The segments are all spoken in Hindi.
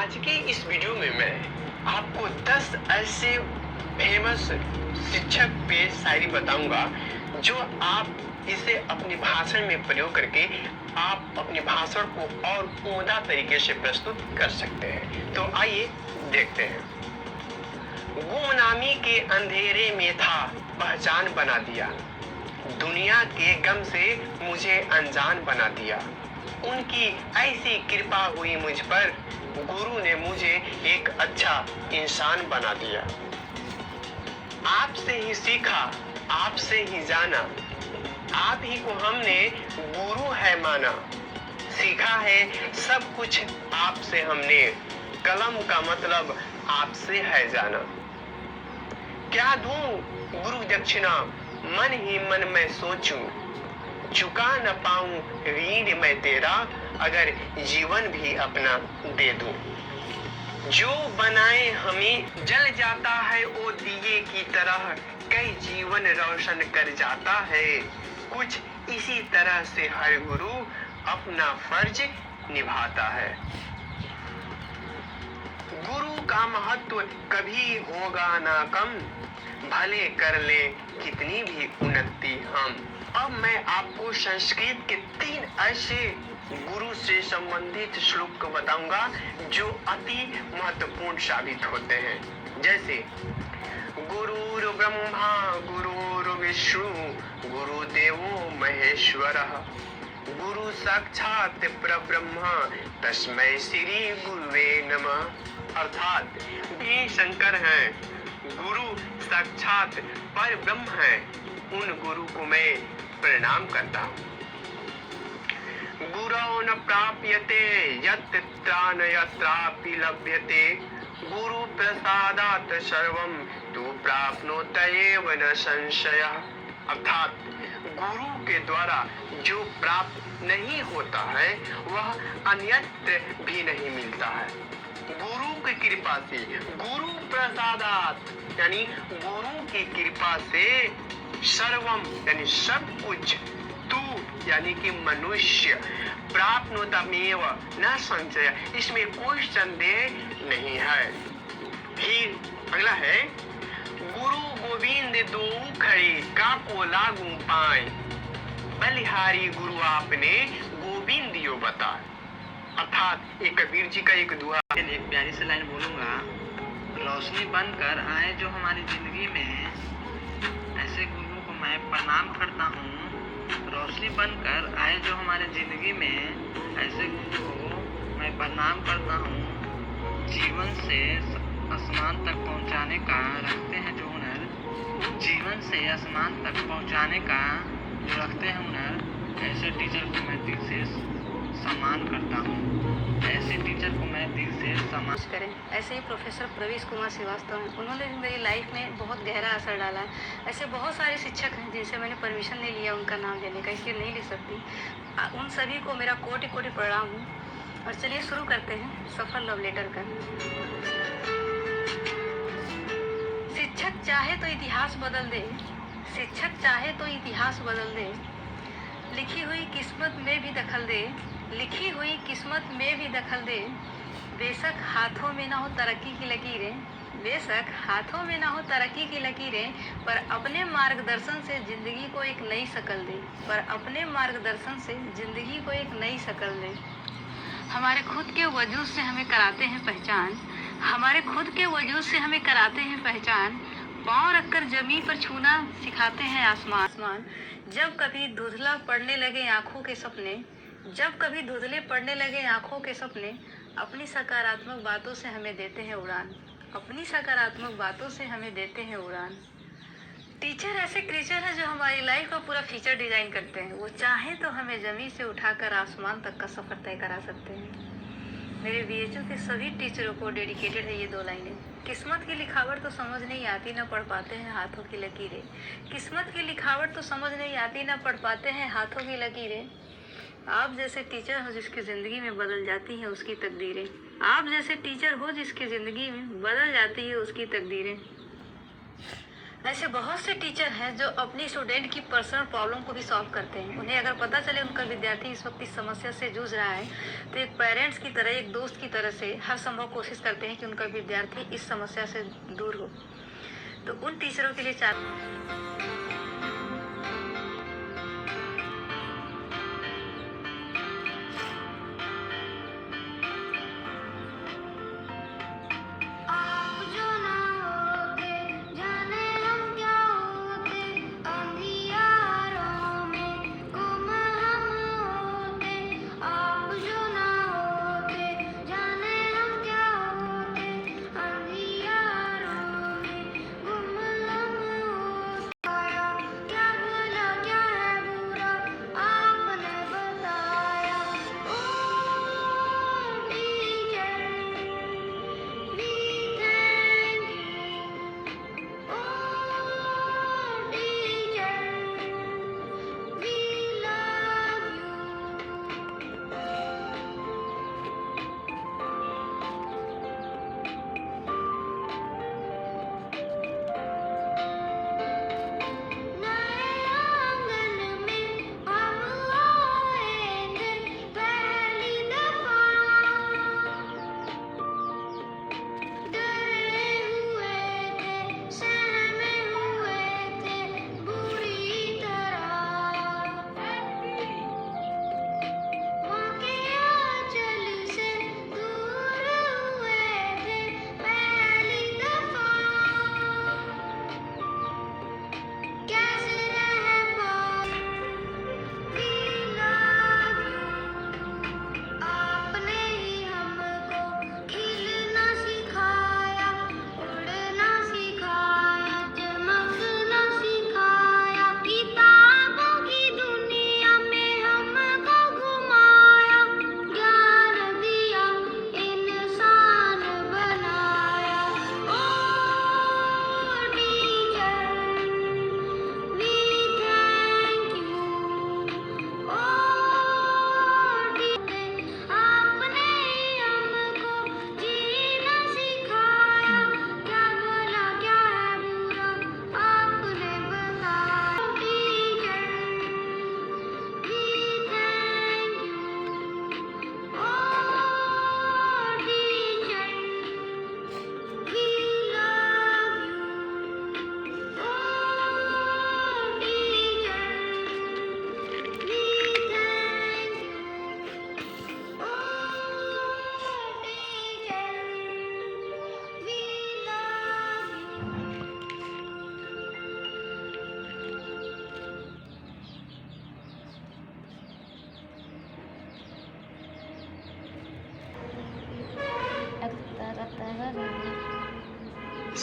आज के इस वीडियो में मैं आपको 10 ऐसे फेमस शिक्षक पे शायरी बताऊंगा जो आप इसे अपने भाषण में प्रयोग करके आप अपने भाषण को और उम्दा तरीके से प्रस्तुत कर सकते हैं। तो आइए देखते हैं। गुमनामी के अंधेरे में था, पहचान बना दिया, दुनिया के गम से मुझे अनजान बना दिया। उनकी ऐसी कृपा हुई मुझ पर, गुरु ने मुझे एक अच्छा इंसान बना दिया। आपसे ही सीखा, आपसे ही जाना, आप ही को हमने गुरु है माना। सीखा है सब कुछ आपसे हमने, कलम का मतलब आपसे है जाना। क्या दूं गुरु दक्षिणा, मन ही मन में सोचूं, चुका न पाऊं ऋण मैं तेरा, अगर जीवन भी अपना दे दूं। जो बनाए हमें जल जाता है वो दिए की तरह, कई जीवन रोशन कर जाता है। कुछ इसी तरह से हर गुरु अपना फर्ज निभाता है। गुरु का महत्व कभी होगा ना कम, भले कर ले कितनी भी उन्नति हम। अब मैं आपको संस्कृत के 3 ऐसे गुरु से संबंधित श्लोक बताऊंगा जो अति महत्वपूर्ण साबित होते हैं। जैसे गुरुर् ब्रह्मा गुरुर् विष्णु गुरुदेवो महेश्वरः, गुरु साक्षात परब्रह्म तस्मै श्री गुरुवे नमः। अर्थात ये शंकर हैं, गुरु साक्षात पर ब्रह्म है, उन गुरु को मैं प्रणाम करता हूँ। गुरौ न प्राप्यते यत् त्राण यत्रापि लभ्यते, गुरु प्रसादात् सर्वं तु प्राप्नोत एव न संशयः। अर्थात गुरु के द्वारा जो प्राप्त नहीं होता है वह अन्यत्र भी नहीं मिलता है। गुरु की कृपा से, गुरु प्रसादात यानी गुरु की कृपा से, सर्वम यानी सब कुछ, तू यानी कि मनुष्य, प्राप्नोतमेव न संशय, इसमें कोई संदेह नहीं है। फिर अगला है गुरु गोविंद दो खड़े काको लागू पाए, बलिहारी गुरु आपने गोविंद यो बता। अर्थात एक कबीर जी का एक दुआ। एक प्यारी सी लाइन बोलूँगा, रोशनी बनकर आए जो हमारी जिंदगी में, ऐसे गुरु को मैं प्रणाम करता हूँ। रोशनी बनकर आए जो हमारे जिंदगी में, ऐसे गुरु को मैं प्रणाम करता हूँ। जीवन से आसमान तक पहुँचाने का रखते हैं जो हुनर, जीवन से आसमान तक पहुँचाने का जो रखते हैं हुनर, ऐसे टीचर को मैं दिल से सम्मान करता हूँ। ऐसे टीचर को मैं दिल से सम्मान करें। ऐसे ही प्रोफेसर प्रवीष कुमार श्रीवास्तव हैं, उन्होंने भी मेरी लाइफ में बहुत गहरा असर डाला है। ऐसे बहुत सारे शिक्षक हैं जिनसे मैंने परमिशन नहीं लिया उनका नाम लेने का, इसलिए नहीं ले सकती। उन सभी को मेरा कोटि कोटि प्रणाम हूँ। और चलिए शुरू करते हैं सफल लव लेटर का। शिक्षक चाहे तो इतिहास बदल दे, शिक्षक चाहे तो इतिहास बदल दे, लिखी हुई किस्मत में भी दखल दे, लिखी हुई किस्मत में भी दखल दे। बेशक हाथों में ना हो तरक्की की लकीरें, बेशक हाथों में ना हो तरक्की की लकीरें, पर अपने मार्गदर्शन से जिंदगी को एक नई शक्ल दे, पर अपने मार्गदर्शन से जिंदगी को एक नई शक्ल दे। हमारे खुद के वजूद से हमें कराते हैं पहचान, हमारे खुद के वजूद से हमें कराते हैं पहचान। पाँव रखकर जमीन पर छूना सिखाते हैं आसमान। जब कभी धुंधला पड़ने लगे आँखों के सपने, जब कभी धुंधले पड़ने लगे आँखों के सपने, अपनी सकारात्मक बातों से हमें देते हैं उड़ान, अपनी सकारात्मक बातों से हमें देते हैं उड़ान। टीचर ऐसे क्रीचर हैं जो हमारी लाइफ का पूरा फ्यूचर डिज़ाइन करते हैं। वो चाहें तो हमें ज़मीन से उठाकर आसमान तक का सफ़र तय करा सकते हैं। मेरे बीएचयू के सभी टीचरों को डेडिकेटेड है ये 2 लाइनें। किस्मत की लिखावट तो समझ नहीं आती, न पढ़ पाते हैं हाथों की लकीरें। किस्मत की लिखावट तो समझ नहीं आती, न पढ़ पाते हैं हाथों की लकीरें। आप जैसे टीचर हो जिसकी ज़िंदगी में बदल जाती हैं उसकी तकदीरें, आप जैसे टीचर हो जिसकी ज़िंदगी में बदल जाती है उसकी तकदीरें। ऐसे बहुत से टीचर हैं जो अपनी स्टूडेंट की पर्सनल प्रॉब्लम को भी सॉल्व करते हैं। उन्हें अगर पता चले उनका विद्यार्थी इस वक्त इस समस्या से जूझ रहा है तो एक पेरेंट्स की तरह, एक दोस्त की तरह से हर संभव कोशिश करते हैं कि उनका विद्यार्थी इस समस्या से दूर हो। तो उन टीचरों के लिए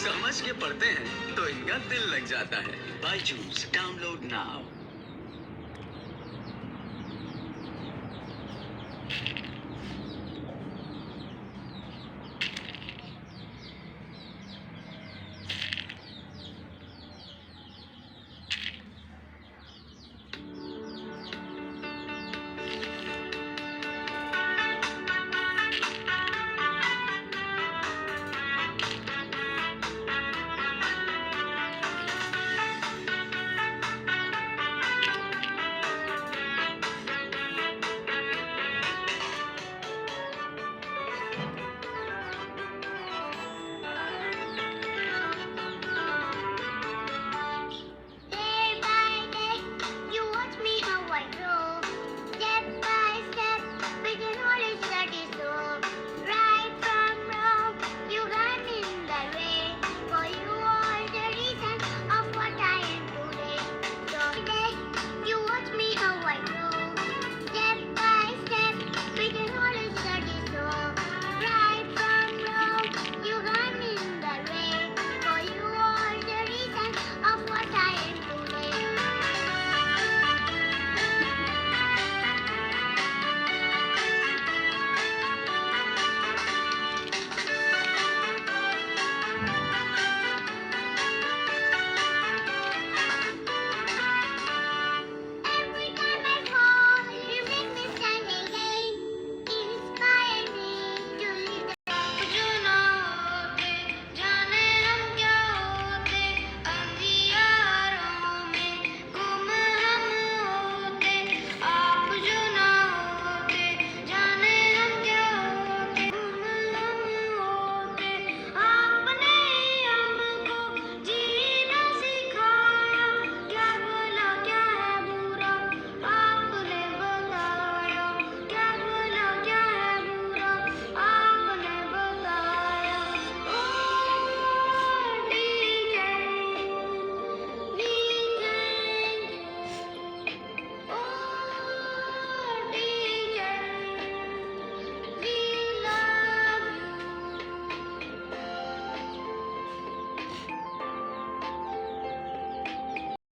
समझ के पढ़ते हैं तो इनका दिल लग जाता है। Byju's, download now.